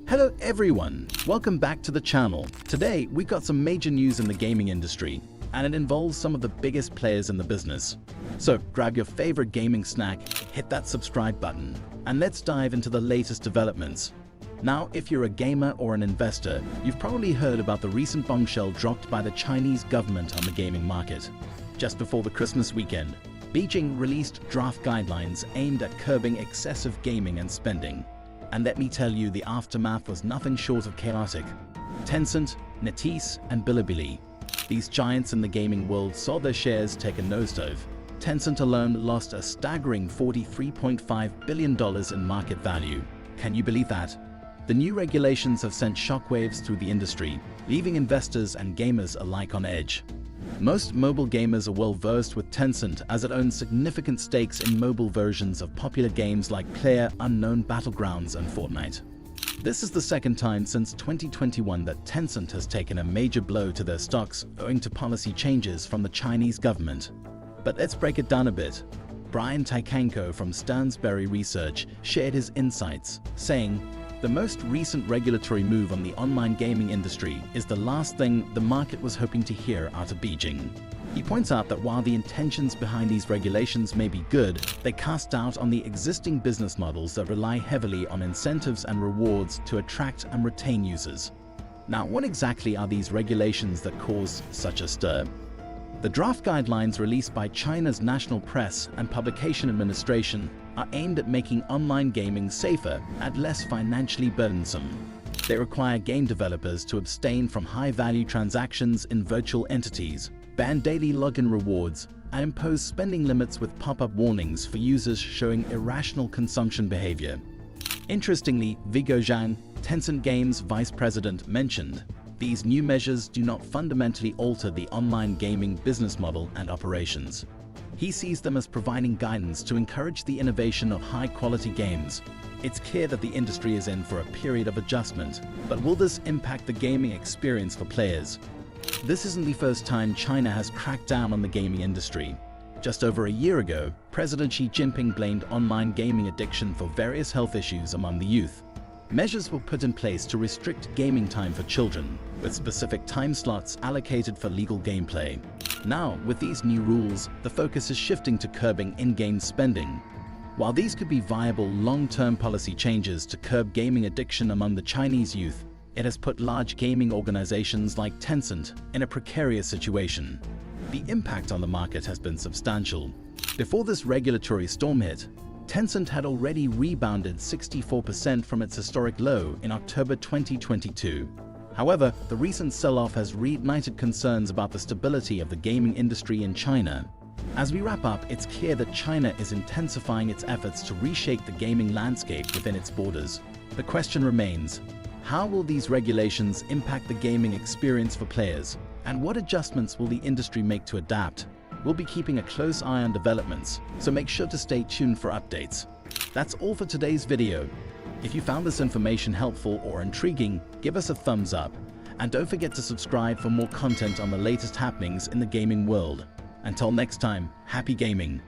Hello everyone, welcome back to the channel. Today we got some major news in the gaming industry, and it involves some of the biggest players in the business. So grab your favorite gaming snack, hit that subscribe button, and let's dive into the latest developments. Now, if you're a gamer or an investor, you've probably heard about the recent bombshell dropped by the Chinese government on the gaming market. Just before the Christmas weekend, Beijing released draft guidelines aimed at curbing excessive gaming and spending. And let me tell you, the aftermath was nothing short of chaotic. Tencent, NetEase, and Bilibili, these giants in the gaming world, saw their shares take a nosedive. Tencent alone lost a staggering $43.5 billion in market value. Can you believe that? The new regulations have sent shockwaves through the industry, leaving investors and gamers alike on edge. Most mobile gamers are well versed with Tencent, as it owns significant stakes in mobile versions of popular games like PlayerUnknown's Battlegrounds and Fortnite. This is the second time since 2021 that Tencent has taken a major blow to their stocks owing to policy changes from the Chinese government. But let's break it down a bit. Brian Tykanko from Stansberry Research shared his insights, saying, "The most recent regulatory move on the online gaming industry is the last thing the market was hoping to hear out of Beijing." He points out that while the intentions behind these regulations may be good, they cast doubt on the existing business models that rely heavily on incentives and rewards to attract and retain users. Now, what exactly are these regulations that cause such a stir? The draft guidelines released by China's National Press and Publication Administration are aimed at making online gaming safer and less financially burdensome. They require game developers to abstain from high-value transactions in virtual entities, ban daily login rewards, and impose spending limits with pop-up warnings for users showing irrational consumption behavior. Interestingly, Viggo Zhang, Tencent Games vice president, mentioned, "These new measures do not fundamentally alter the online gaming business model and operations." He sees them as providing guidance to encourage the innovation of high-quality games. It's clear that the industry is in for a period of adjustment, but will this impact the gaming experience for players? This isn't the first time China has cracked down on the gaming industry. Just over a year ago, President Xi Jinping blamed online gaming addiction for various health issues among the youth. Measures were put in place to restrict gaming time for children, with specific time slots allocated for legal gameplay. Now, with these new rules, the focus is shifting to curbing in-game spending. While these could be viable long-term policy changes to curb gaming addiction among the Chinese youth, it has put large gaming organizations like Tencent in a precarious situation. The impact on the market has been substantial. Before this regulatory storm hit, Tencent had already rebounded 64% from its historic low in October 2022. However, the recent sell-off has reignited concerns about the stability of the gaming industry in China. As we wrap up, it's clear that China is intensifying its efforts to reshape the gaming landscape within its borders. The question remains, how will these regulations impact the gaming experience for players? And what adjustments will the industry make to adapt? We'll be keeping a close eye on developments, so make sure to stay tuned for updates. That's all for today's video. If you found this information helpful or intriguing, give us a thumbs up. And don't forget to subscribe for more content on the latest happenings in the gaming world. Until next time, happy gaming!